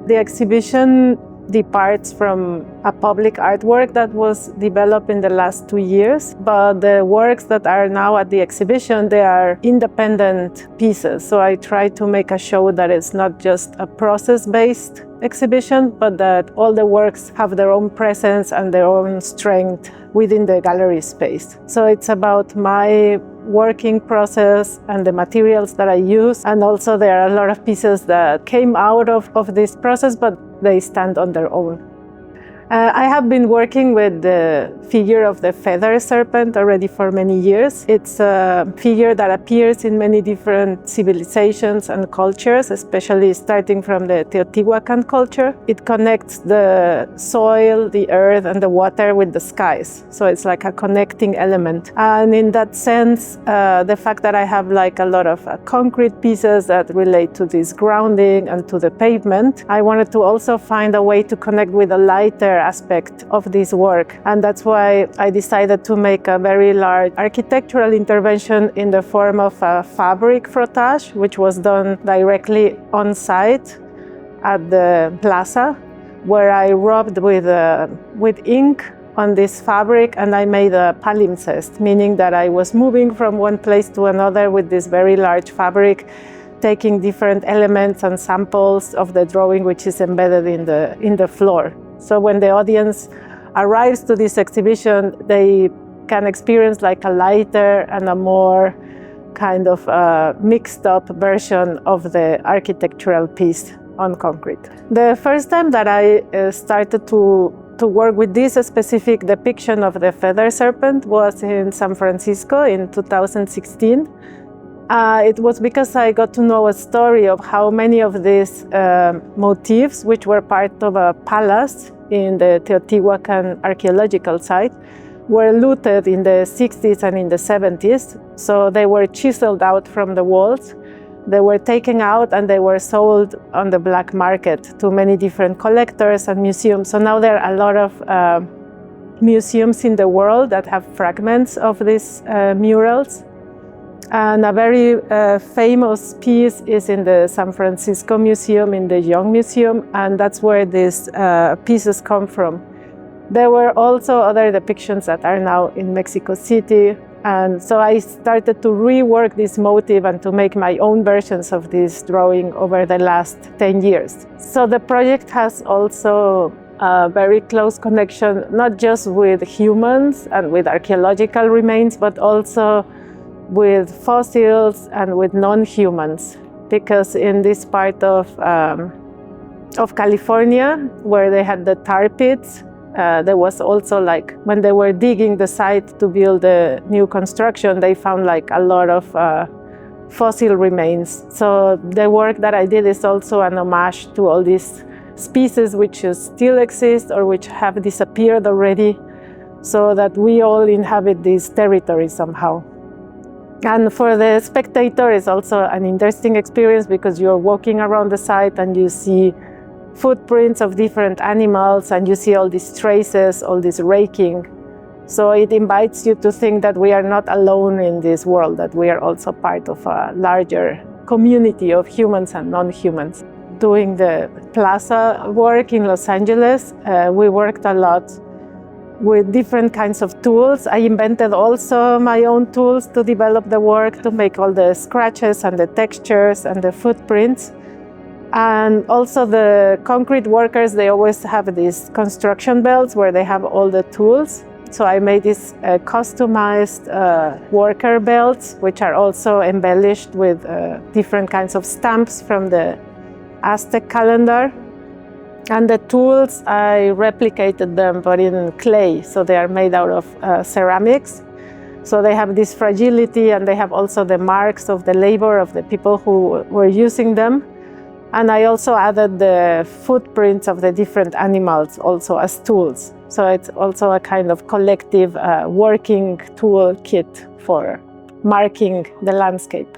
The exhibition departs from a public artwork that was developed in the last 2 years, but the works that are now at the exhibition, they are independent pieces. So I try to make a show that is not just a process-based exhibition, but that all the works have their own presence and their own strength within the gallery space. So it's about my working process and the materials that I use, and also there are a lot of pieces that came out of this process, but they stand on their own. I have been working with the figure of the feather serpent already for many years. It's a figure that appears in many different civilizations and cultures, especially starting from the Teotihuacan culture. It connects the soil, the earth, and the water with the skies. So it's like a connecting element. And in that sense, the fact that I have like a lot of concrete pieces that relate to this grounding and to the pavement, I wanted to also find a way to connect with a lighter aspect of this work, and that's why I decided to make a very large architectural intervention in the form of a fabric frottage, which was done directly on site at the plaza, where I rubbed with ink on this fabric, and I made a palimpsest, meaning that I was moving from one place to another with this very large fabric, taking different elements and samples of the drawing which is embedded in the floor. So when the audience arrives to this exhibition, they can experience like a lighter and a more kind of mixed up version of the architectural piece on concrete. The first time that I started to work with this specific depiction of the feather serpent was in San Francisco in 2016. It was because I got to know a story of how many of these motifs, which were part of a palace in the Teotihuacan archaeological site, were looted in the 60s and in the 70s. So they were chiseled out from the walls. They were taken out and they were sold on the black market to many different collectors and museums. So now there are a lot of museums in the world that have fragments of these murals. And a very famous piece is in the San Francisco Museum, in the Young Museum, and that's where these pieces come from. There were also other depictions that are now in Mexico City, and so I started to rework this motif and to make my own versions of this drawing over the last 10 years. So the project has also a very close connection, not just with humans and with archaeological remains, but also with fossils and with non-humans, because in this part of California, where they had the tar pits, there was also like, when they were digging the site to build a new construction, they found like a lot of fossil remains. So the work that I did is also an homage to all these species which still exist or which have disappeared already, so that we all inhabit this territory somehow. And for the spectator, it's also an interesting experience because you're walking around the site and you see footprints of different animals and you see all these traces, all this raking. So it invites you to think that we are not alone in this world, that we are also part of a larger community of humans and non-humans. Doing the plaza work in Los Angeles, we worked a lot with different kinds of tools. I invented also my own tools to develop the work, to make all the scratches and the textures and the footprints. And also the concrete workers, they always have these construction belts where they have all the tools. So I made these customized worker belts, which are also embellished with different kinds of stamps from the Aztec calendar. And the tools, I replicated them, but in clay. So they are made out of ceramics. So they have this fragility, and they have also the marks of the labor of the people who were using them. And I also added the footprints of the different animals also as tools. So it's also a kind of collective working tool kit for marking the landscape.